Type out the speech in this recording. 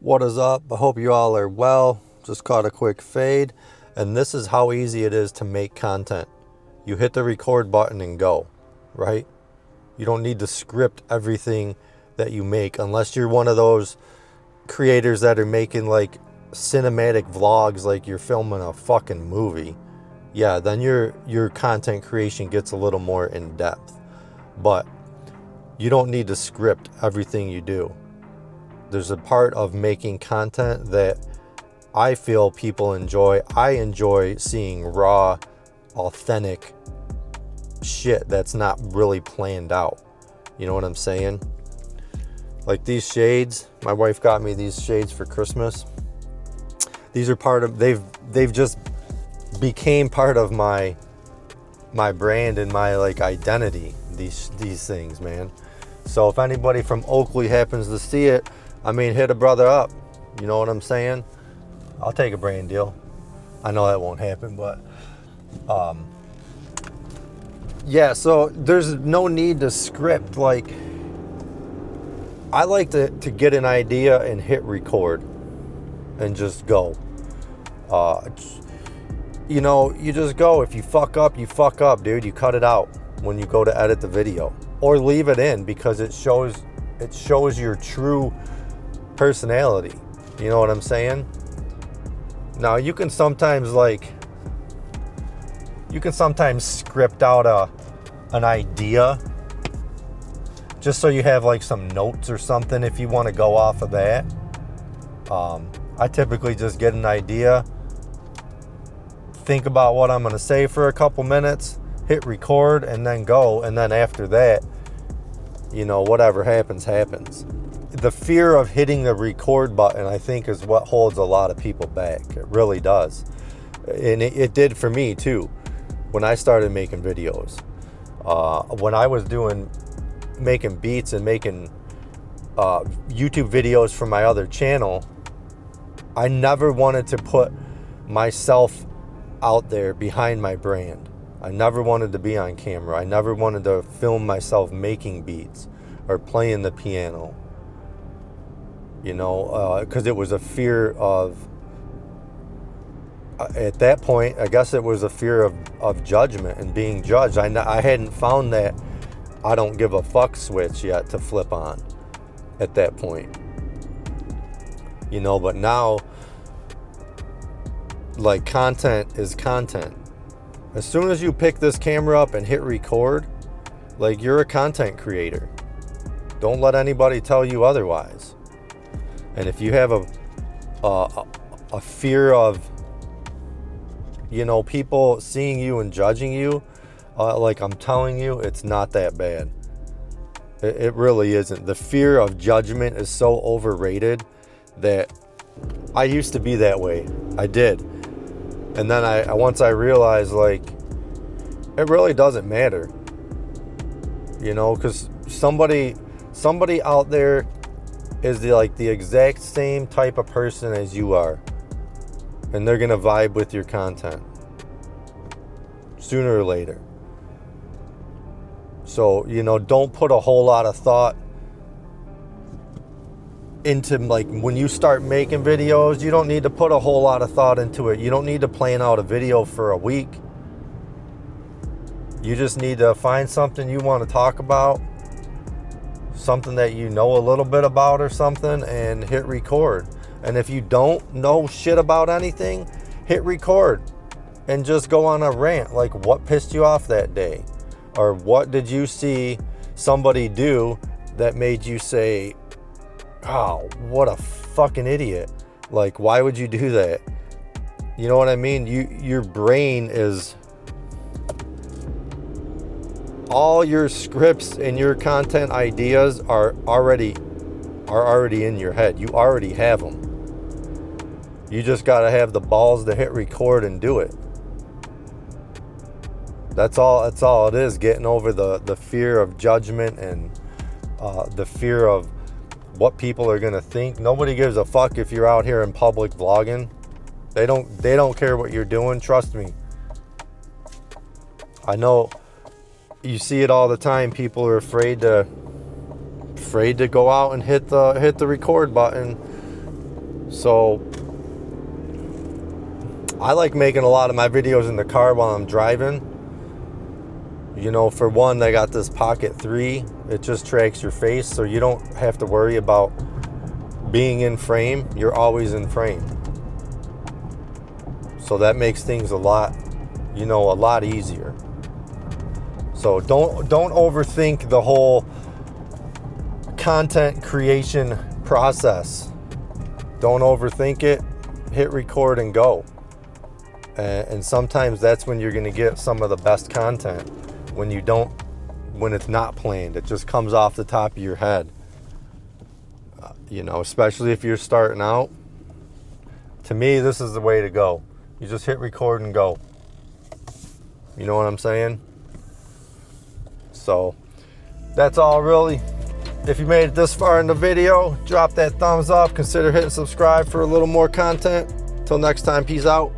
What is up? I hope you all are well. Just caught a quick fade. And this is how easy it is to make content. You hit the record button and go, right? You don't need to script everything that you make unless you're one of those creators that are making like cinematic vlogs like you're filming a fucking movie. Yeah, then your content creation gets a little more in depth. But you don't need to script everything you do. There's a part of making content that I feel people enjoy. I enjoy seeing raw, authentic shit that's not really planned out. You know what I'm saying? Like these shades, my wife got me these shades for Christmas. These are part of, they've just became part of my brand and my like identity, these things, man. So if anybody from Oakley happens to see it, I mean, hit a brother up. You know what I'm saying? I'll take a brand deal. I know that won't happen, but yeah, so there's no need to script. Like, I like to get an idea and hit record and just go. You know, you just go. If you fuck up, dude. You cut it out when you go to edit the video, or leave it in because it shows your true personality. You know what I'm saying? Now you can sometimes script out an idea just so you have like some notes or something if you want to go off of that. I typically just get an idea, think about what I'm going to say for a couple minutes, hit record, and then go. And then after that, you know, whatever happens. The fear of hitting the record button, I think, is what holds a lot of people back. It really does. And it did for me too when I started making videos. When I was making beats and making YouTube videos for my other channel, I never wanted to put myself out there behind my brand. I never wanted to be on camera. I never wanted to film myself making beats or playing the piano. You know, because it was a fear of, at that point, I guess it was a fear of judgment and being judged. I hadn't found that I don't give a fuck switch yet to flip on at that point. You know, but now, like, content is content. As soon as you pick this camera up and hit record, like, you're a content creator. Don't let anybody tell you otherwise. And if you have a fear of, you know, people seeing you and judging you, like I'm telling you, it's not that bad. It really isn't. The fear of judgment is so overrated that I used to be that way. I did. And then once I realized, like, it really doesn't matter. You know, because somebody out there is the exact same type of person as you are, and they're gonna vibe with your content sooner or later. So, you know, don't put a whole lot of thought into, like, when you start making videos, you don't need to put a whole lot of thought into it. You don't need to plan out a video for a week. You just need to find something you want to talk about, something that you know a little bit about or something, and hit record. And if you don't know shit about anything, hit record and just go on a rant, like what pissed you off that day, or what did you see somebody do that made you say, oh, what a fucking idiot. Like, why would you do that? You know what I mean? Your brain is, all your scripts and your content ideas are already in your head. You already have them. You just got to have the balls to hit record and do it. That's all it is. Getting over the fear of judgment and the fear of what people are going to think. Nobody gives a fuck if you're out here in public vlogging. They don't care what you're doing. Trust me. I know. You see it all the time. People are afraid to go out and hit the record button So I like making a lot of my videos in the car while I'm driving. You know, for one, they got this Pocket 3. It just tracks your face, so you don't have to worry about being in frame. You're always in frame. So that makes things a lot easier. So don't overthink the whole content creation process. Don't overthink it. Hit record and go. And sometimes that's when you're going to get some of the best content. When it's not planned, it just comes off the top of your head. Especially if you're starting out. To me, this is the way to go. You just hit record and go. You know what I'm saying? So that's all really. If you made it this far in the video, drop that thumbs up. Consider hitting subscribe for a little more content. Till next time, peace out.